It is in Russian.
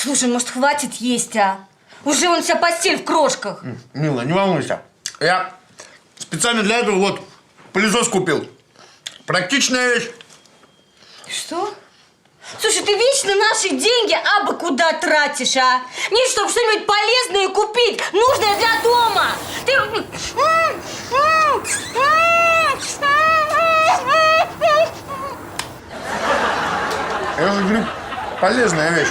Слушай, может, хватит есть, а? Уже вон вся постель в крошках. Мила, не волнуйся. Я специально для этого вот пылесос купил. Практичная вещь. Что? Слушай, ты вечно наши деньги абы куда тратишь, а? Нет, чтобы что-нибудь полезное купить, нужное для дома. Ты... Я же говорю, полезная вещь.